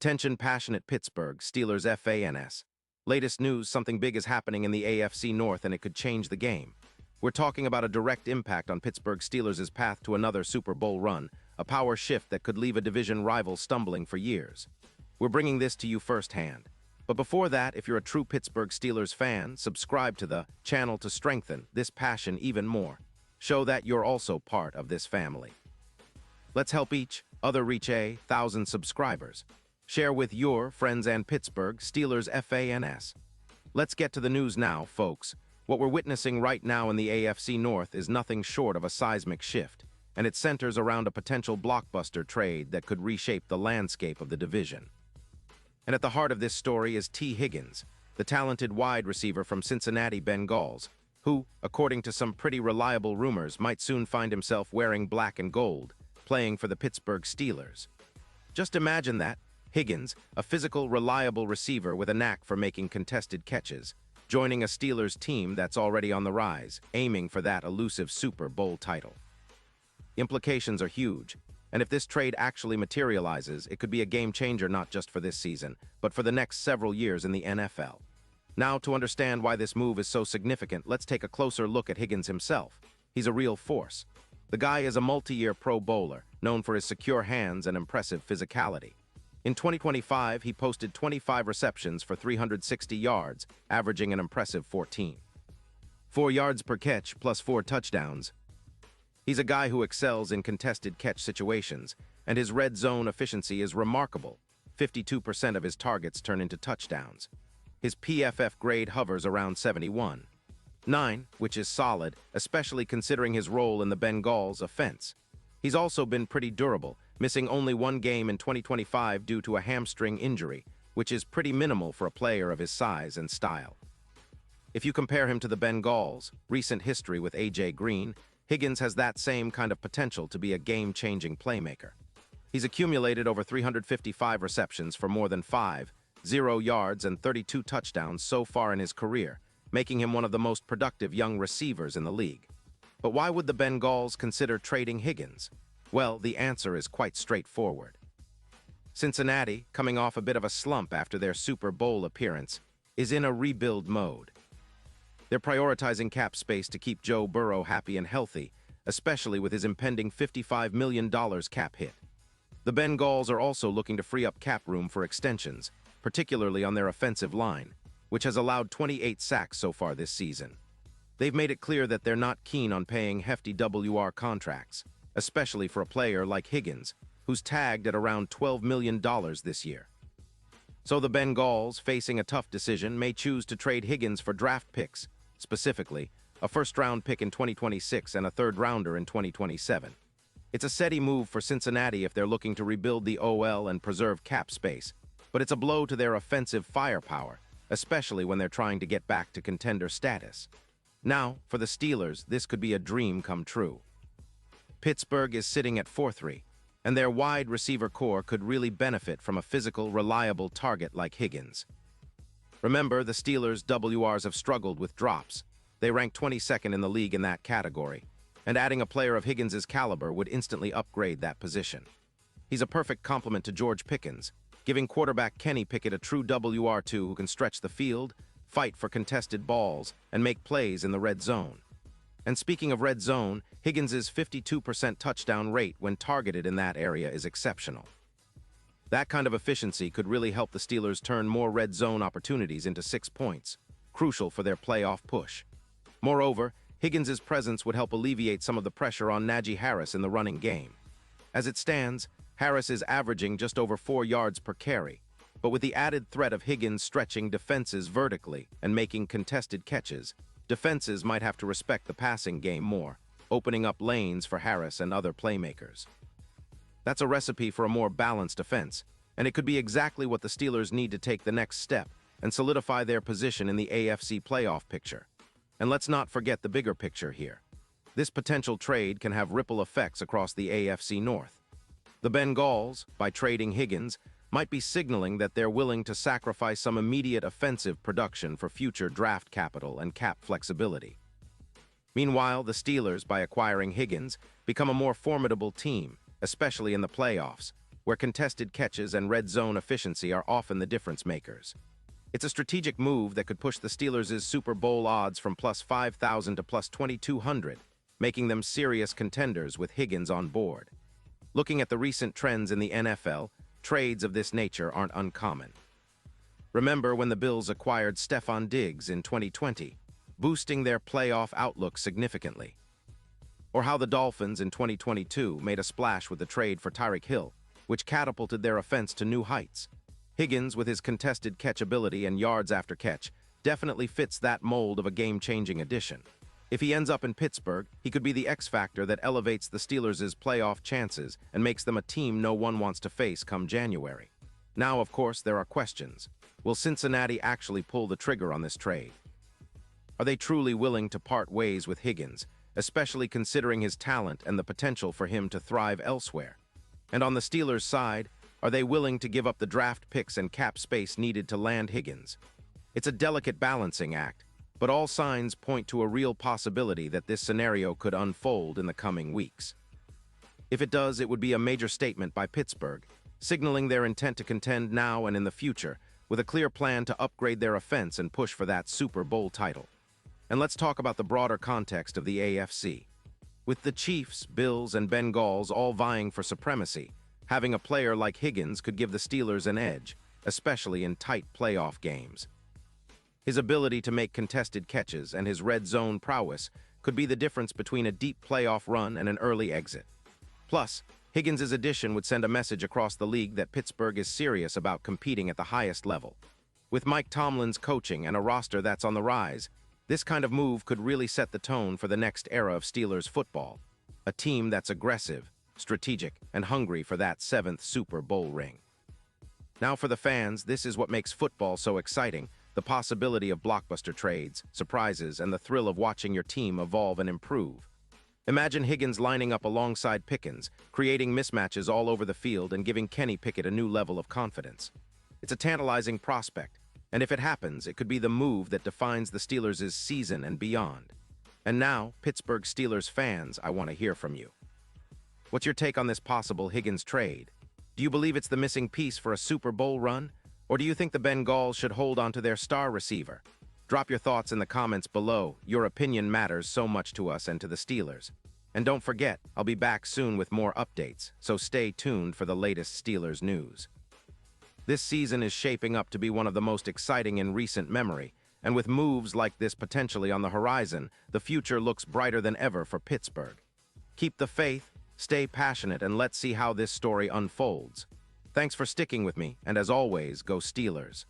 Attention passionate Pittsburgh Steelers fans. Latest news, something big is happening in the AFC North and it could change the game. We're talking about a direct impact on Pittsburgh Steelers' path to another Super Bowl run, a power shift that could leave a division rival stumbling for years. We're bringing this to you firsthand. But before that, if you're a true Pittsburgh Steelers fan, subscribe to the channel to strengthen this passion even more. Show that you're also part of this family. Let's help each other reach 1,000 subscribers. Share with your friends and Pittsburgh Steelers fans. Let's get to the news now, folks. What we're witnessing right now in the AFC North is nothing short of a seismic shift, and it centers around a potential blockbuster trade that could reshape the landscape of the division. And at the heart of this story is Tee Higgins, the talented wide receiver from Cincinnati Bengals, who, according to some pretty reliable rumors, might soon find himself wearing black and gold, playing for the Pittsburgh Steelers. Just imagine that. Higgins, a physical, reliable receiver with a knack for making contested catches, joining a Steelers team that's already on the rise, aiming for that elusive Super Bowl title. Implications are huge, and if this trade actually materializes, it could be a game-changer not just for this season, but for the next several years in the NFL. Now, to understand why this move is so significant, let's take a closer look at Higgins himself. He's a real force. The guy is a multi-year Pro Bowler, known for his secure hands and impressive physicality. In 2025, he posted 25 receptions for 360 yards, averaging an impressive 14.4 yards per catch plus 4 touchdowns. He's a guy who excels in contested catch situations, and his red zone efficiency is remarkable. 52% of his targets turn into touchdowns. His PFF grade hovers around 71.9, which is solid, especially considering his role in the Bengals' offense. He's also been pretty durable, missing only one game in 2025 due to a hamstring injury, which is pretty minimal for a player of his size and style. If you compare him to the Bengals' recent history with A.J. Green, Higgins has that same kind of potential to be a game-changing playmaker. He's accumulated over 355 receptions for more than 50 yards and 32 touchdowns so far in his career, making him one of the most productive young receivers in the league. But why would the Bengals consider trading Higgins? Well, the answer is quite straightforward. Cincinnati, coming off a bit of a slump after their Super Bowl appearance, is in a rebuild mode. They're prioritizing cap space to keep Joe Burrow happy and healthy, especially with his impending $55 million cap hit. The Bengals are also looking to free up cap room for extensions, particularly on their offensive line, which has allowed 28 sacks so far this season. They've made it clear that they're not keen on paying hefty WR contracts, especially for a player like Higgins, who's tagged at around $12 million this year. So the Bengals, facing a tough decision, may choose to trade Higgins for draft picks, specifically a first-round pick in 2026 and a third-rounder in 2027. It's a steady move for Cincinnati if they're looking to rebuild the OL and preserve cap space, but it's a blow to their offensive firepower, especially when they're trying to get back to contender status. Now, for the Steelers, this could be a dream come true. Pittsburgh is sitting at 4-3, and their wide receiver core could really benefit from a physical, reliable target like Higgins. Remember, the Steelers' WRs have struggled with drops. They rank 22nd in the league in that category, and adding a player of Higgins' caliber would instantly upgrade that position. He's a perfect complement to George Pickens, giving quarterback Kenny Pickett a true WR2 who can stretch the field, fight for contested balls, and make plays in the red zone. And speaking of red zone, Higgins' 52% touchdown rate when targeted in that area is exceptional. That kind of efficiency could really help the Steelers turn more red zone opportunities into 6 points, crucial for their playoff push. Moreover, Higgins' presence would help alleviate some of the pressure on Najee Harris in the running game. As it stands, Harris is averaging just over 4 yards per carry, but with the added threat of Higgins stretching defenses vertically and making contested catches, defenses might have to respect the passing game more, opening up lanes for Harris and other playmakers. That's a recipe for a more balanced offense, and it could be exactly what the Steelers need to take the next step and solidify their position in the AFC playoff picture. And let's not forget the bigger picture here. This potential trade can have ripple effects across the AFC North. The Bengals, by trading Higgins, might be signaling that they're willing to sacrifice some immediate offensive production for future draft capital and cap flexibility. Meanwhile, the Steelers, by acquiring Higgins, become a more formidable team, especially in the playoffs, where contested catches and red zone efficiency are often the difference makers. It's a strategic move that could push the Steelers' Super Bowl odds from plus 5,000 to plus 2,200, making them serious contenders with Higgins on board. Looking at the recent trends in the NFL, trades of this nature aren't uncommon. Remember when the Bills acquired Stefon Diggs in 2020, boosting their playoff outlook significantly? Or how the Dolphins in 2022 made a splash with the trade for Tyreek Hill, which catapulted their offense to new heights. Higgins, with his contested catch ability and yards after catch, definitely fits that mold of a game-changing addition. If he ends up in Pittsburgh, he could be the X factor that elevates the Steelers' playoff chances and makes them a team no one wants to face come January. Now, of course, there are questions. Will Cincinnati actually pull the trigger on this trade? Are they truly willing to part ways with Higgins, especially considering his talent and the potential for him to thrive elsewhere? And on the Steelers' side, are they willing to give up the draft picks and cap space needed to land Higgins? It's a delicate balancing act, but all signs point to a real possibility that this scenario could unfold in the coming weeks. If it does, it would be a major statement by Pittsburgh, signaling their intent to contend now and in the future, with a clear plan to upgrade their offense and push for that Super Bowl title. And let's talk about the broader context of the AFC. With the Chiefs, Bills, and Bengals all vying for supremacy, having a player like Higgins could give the Steelers an edge, especially in tight playoff games. His ability to make contested catches and his red zone prowess could be the difference between a deep playoff run and an early exit. Plus, Higgins' addition would send a message across the league that Pittsburgh is serious about competing at the highest level. With Mike Tomlin's coaching and a roster that's on the rise, this kind of move could really set the tone for the next era of Steelers football, a team that's aggressive, strategic, and hungry for that 7th Super Bowl ring. Now for the fans, this is what makes football so exciting: the possibility of blockbuster trades, surprises, and the thrill of watching your team evolve and improve. Imagine Higgins lining up alongside Pickens, creating mismatches all over the field and giving Kenny Pickett a new level of confidence. It's a tantalizing prospect, and if it happens, it could be the move that defines the Steelers' season and beyond. And now, Pittsburgh Steelers fans, I want to hear from you. What's your take on this possible Higgins trade? Do you believe it's the missing piece for a Super Bowl run? Or do you think the Bengals should hold on to their star receiver? Drop your thoughts in the comments below. Your opinion matters so much to us and to the Steelers. And don't forget, I'll be back soon with more updates, so stay tuned for the latest Steelers news. This season is shaping up to be one of the most exciting in recent memory, and with moves like this potentially on the horizon, the future looks brighter than ever for Pittsburgh. Keep the faith, stay passionate, and let's see how this story unfolds. Thanks for sticking with me, and as always, go Steelers.